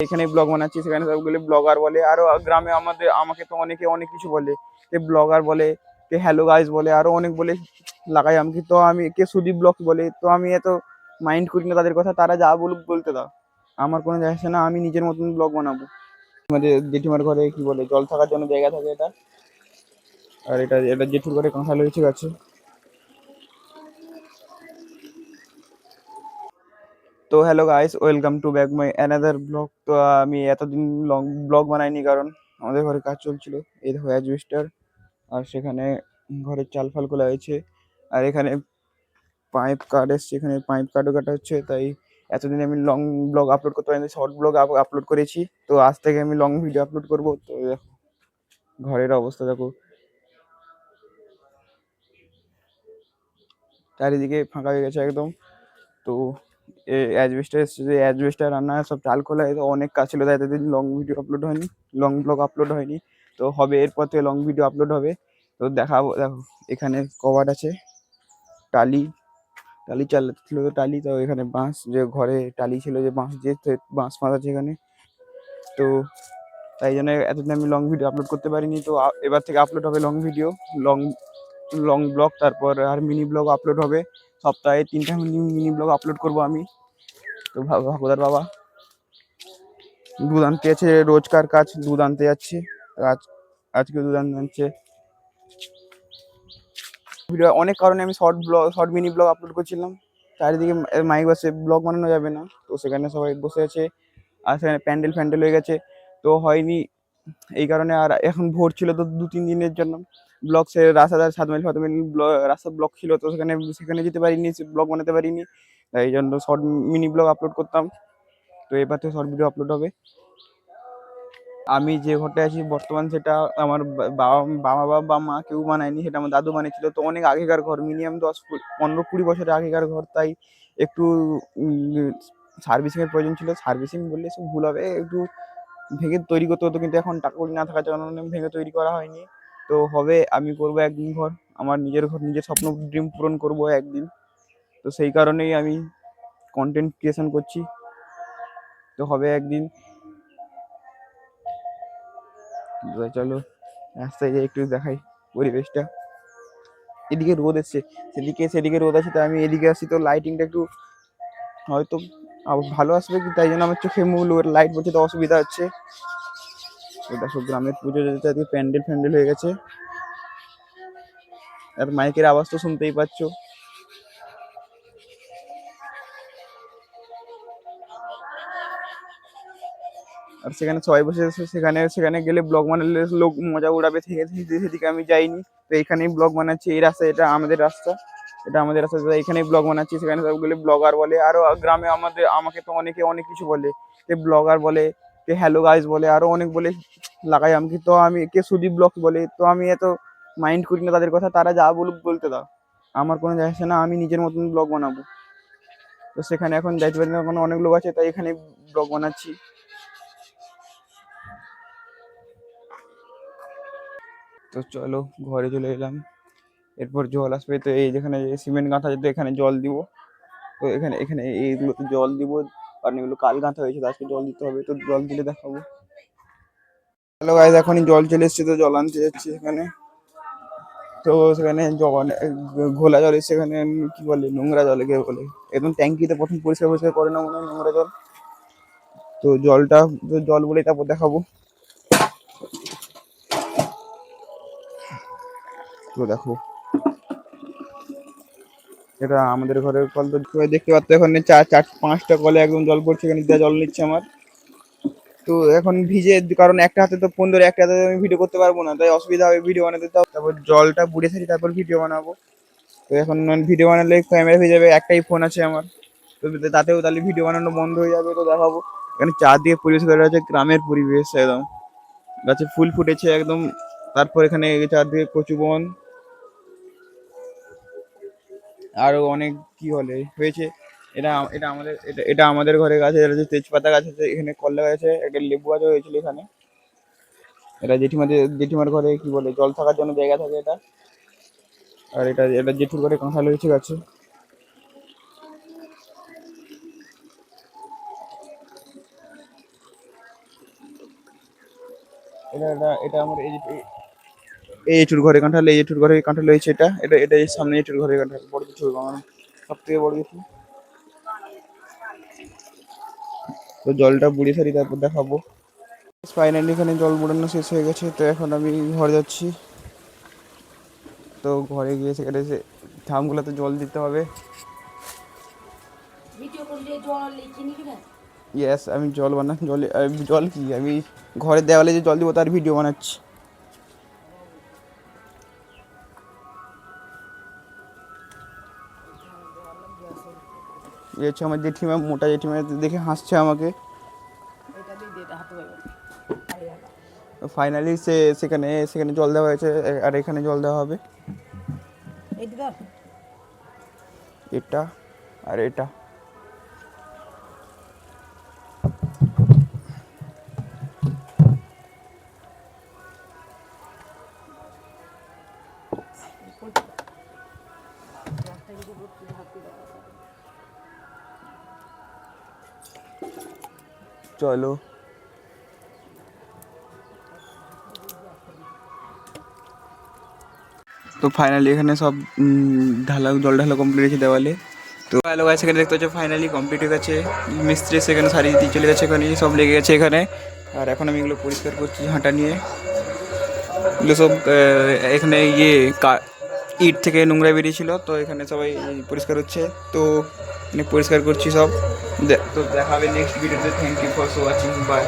এখানে ব্লগ বানাচ্ছি, সেখানে সবগুলো ব্লগার বলে। আরো গ্রামে আমাকে তো অনেকে অনেক কিছু বলে, কে ব্লগার বলে, কে হ্যালো গাইস বলে, আরো অনেক বলে লাগাই আমাকে। তো আমি কে সুদীপ ব্লগ বলে, তো আমি এত মাইন্ড করি না তাদের কথা, তারা যা বলুক বলতে দাও, আমার কোনো যায় আসে না। আমি নিজের মতন ব্লগ বানাবো। আমাদের জেঠিমার ঘরে কি বলে জল থাকার জন্য জায়গা থাকে এটা, আর এটা এটা জেঠুর ঘরে কাঁঠাল হয়েছে গাছে। তো hello guys, welcome to back my another blog. তো আমি এতদিন লং ব্লগ বানাইনি, কারণ আমাদের ঘরে কাজ চলছিল। এই দেখো অ্যাজবেস্টার, আর সেখানে ঘরের চাল ফাল খোলা হয়েছে, আর এখানে পাইপ কাট এসছে, এখানে পাইপ কাটও কাটা হচ্ছে। তাই এতদিন আমি লং ব্লগ আপলোড করতে পারিনি, শর্ট ব্লগ আপলোড করেছি। তো আজ থেকে আমি লং ভিডিও আপলোড করবো। তো দেখো ঘরের অবস্থা দেখো, চারিদিকে ফাঁকা হয়ে গেছে একদম। তো অ্যাজবেস্টার এসছে, যে অ্যাজবেস্টার রান্না সব চাল খোলা, তো অনেক কাজ ছিল, তাই এতদিন লং ভিডিও আপলোড হয়নি, লং ব্লগ আপলোড হয়নি। তো হবে, এরপর থেকে লং ভিডিও আপলোড হবে। তো দেখাবো। দেখো এখানে কভার আছে, টালি টালি চাল ছিল, তো টালি, তো এখানে বাঁশ, যে ঘরে টালি ছিল, যে বাঁশ দিয়ে বাঁশ বাঁধা আছে এখানে। তো তাই জন্য এতদিন আমি লং ভিডিও আপলোড করতে পারিনি। তো এবার থেকে আপলোড হবে long video, long long blog, তারপর আর মিনি ব্লগ আপলোড হবে। সপ্তাহে 3টা মিনি ব্লগ আপলোড করবো আমি। তো ভাগবতার বাবা দুধ আনতে আছে, রোজকার কাজ, দুধ আনতে যাচ্ছে। আজ আজকে দুধ আনতে যাচ্ছে। ভিডিও অনেক কারণে আমি শর্ট মিনি ব্লগ আপলোড করছিলাম। চারিদিকে মাইক বাসে, ব্লগ বানানো যাবে না, তো সেখানে সবাই বসে আছে। আর সেখানে প্যান্ডেল ফ্যান্ডেল হয়ে গেছে, তো হয়নি। এই কারণে আর এখন ভোর ছিল, তো 2-3 দিনের জন্য ব্লগ, সে রাস্তা 7 মাইল 7 মাইল রাস্তা ব্লক ছিল, তো সেখানে সেখানে যেতে পারিনি, ব্লগ বানাতে পারিনি। তাই এই জন্য শর্ট মিনি ব্লগ আপলোড করতাম। তো এবার থেকে শর্ট ভিডিও আপলোড হবে। আমি যে ঘরটায় আছি বর্তমান, সেটা আমার বাবা বাবা বা মা কেউ বানায়নি, সেটা আমার দাদু বানিয়েছিল। তো অনেক আগেকার ঘর, মিনিমাম 10-15-20 বছরের আগেকার ঘর। তাই একটু সার্ভিসিংয়ের প্রয়োজন ছিল। সার্ভিসিং বললে সব ভুল হবে, একটু ভেঙে তৈরি করতে হতো, কিন্তু এখন টাকা কড়ি না থাকার কারণে ভেঙে তৈরি করা হয়নি। তো হবে, আমি করবো একদিন ঘর, আমার নিজের ঘর, নিজের স্বপ্ন ড্রিম পূরণ করবো একদিন। তো সেই কারণেই আমি কন্টেন্ট ক্রিয়েশন করছি। তো হবে একদিন। চলো রাস্তায় যাই, একটু দেখাই পরিবেশটা। এদিকে রোদ এসছে, সেদিকে রোদ আছে, তাই আমি এদিকে আসি। তো লাইটিংটা একটু হয়তো ভালো আসবে কি, তাই জন্য আমার চোখে মূল লাইট পড়ছে, তো অসুবিধা হচ্ছে। তো দেখো গ্রামের পুজো যেতে আজকে প্যান্ডেল ফ্যান্ডেল হয়ে গেছে, আর মাইকের আওয়াজ তো শুনতেই পাচ্ছ। আর সেখানে সবাই বসে আছে, সেখানে সেখানে গেলে ব্লগ বানালে লোক মজা উড়াবে, থেকে সেদিকে আমি যাইনি। তো এখানেই ব্লগ বানাচ্ছি, এই রাস্তা, এটা আমাদের রাস্তা, এটা আমাদের রাস্তা। তো এখানেই ব্লগ বানাচ্ছি, সেখানে সবগুলো ব্লগার বলে। আরো গ্রামে আমাকে তো অনেকে অনেক কিছু বলে, কে ব্লগার বলে, কে হ্যালো গাইস বলে, আরো অনেক বলে লাগাই আমাকে। তো আমি কে সুদীপ ব্লগ বলে, তো আমি এত মাইন্ড করি না তাদের কথা, তারা যা বলুক বলতে দাও, আমার কোনো যায় আসে না। আমি নিজের মতন ব্লগ বানাবো। তো সেখানে এখন যাইতে পারি না, কোনো অনেক লোক আছে, তাই এখানে ব্লগ বানাচ্ছি। তো চলো ঘরে চলে এলাম। এরপর জল আসবে, তো এই যেখানে সিমেন্ট গাঁথা যেত, এখানে জল দিব। তো এখানে এখানে এইগুলোতে জল দিব, কারণ এগুলো কাল গাঁথা হয়েছে, তো আজকে জল দিতে হবে। তো জল দিলে দেখাবো। হ্যালো গাইস, এখনই জল চলে এসছে, তো জল আনতে যাচ্ছি সেখানে। তো সেখানে জল, ঘোলা জল এসছে, সেখানে কি বলে নোংরা জল কে বলে, একদম ট্যাঙ্কিতে প্রথম পরিষ্কার পরিষ্কার করে না মনে হয় নোংরা জল। তো জলটা, তো জল বলে তারপর দেখাবো। তো দেখো এটা আমাদের ঘরের কল, তো দেখতে পাচ্ছ এখানে 4-5টা কলে একদম জল পড়ছে, এখানে দিয়ে জল নিচ্ছে আমার। তো এখন ভিজে, কারণ একটা হাতে তো ফোন ধরে, একটা হাতে আমি ভিডিও করতে পারবো না, তাই অসুবিধা হবে ভিডিও বানাতে। তারপর জলটা বুড়ে থাকি, তারপর ভিডিও বানাবো। তো এখন ভিডিও বানালে ক্যামেরা হয়ে যাবে, একটাই ফোন আছে আমার। তো তাতেও তাহলে ভিডিও বানানো বন্ধ হয়ে যাবে। তো দেখাবো এখানে চারদিকে পরিবেশ করা আছে, গ্রামের পরিবেশ একদম, গাছে ফুল ফুটেছে একদম। তারপর এখানে চারদিকে কচু বন, আরো অনেক কি বলে হয়েছে। এটা এটা আমাদের এটা আমাদের ঘরে গাছ, এটা হচ্ছে তেজপাতা গাছ আছে, এখানে করলা গাছ আছে, একটা লেবু গাছও হয়েছিল এখানে। এটা জেঠিমার ঘরে কি বলে জল থাকার জন্য জায়গা থাকে এটা। আর এটা এটা জেঠুর ঘরে কাঁঠাল হয়েছে গাছে। এটা এটা এটা আমার এই এঁচুর ঘরে কাঁঠাল, এই এঁচুর ঘরে কাঁঠাল হয়েছে, এটা এটা এটা এই সামনে এঁচুর ঘরে কাঁঠাল, বড় কিছু আমার সব থেকে বড় কিছু। তো জলটা বুড়ি সারি তারপর দেখাবো। ফাইনালি এখানে জল বুড়ানো শেষ হয়ে গেছে, তো এখন আমি ঘরে যাচ্ছি। তো ঘরে গিয়ে সেখানে সে থামগুলোতে জল দিতে হবে। ইয়েস, আমি জল জল কি আমি ঘরের দেওয়ালে যে জল দিব তার ভিডিও বানাচ্ছি। এই হচ্ছে আমার জেঠিমা, মোটা জেঠিমা, দেখে হাসছে আমাকে। ফাইনালি সেখানে সেখানে জল দেওয়া হয়েছে, আর এখানে জল দেওয়া হবে, এটা আর এটা। চলো, তো ফাইনালি এখানে সব জল ঢালা কমপ্লিট হয়েছে দেওয়ালে। তো হ্যালো গাইস, সেখানে দেখতে হচ্ছে ফাইনালি কমপ্লিট হয়ে গেছে। মিস্ত্রি সেখানে সারিয়ে দিয়ে চলে গেছে, এখানে সব লেগে গেছে এখানে। আর এখন আমি এগুলো পরিষ্কার করছি ঝাঁটা নিয়ে। এগুলো সব এখানে ইট থেকে নোংরা বেরিয়েছিল, তো এখানে সবাই পরিষ্কার হচ্ছে। তো পরিষ্কার করছি সব। তো দেখা হবে নেক্সট ভিডিওতে। Thank you for watching, by.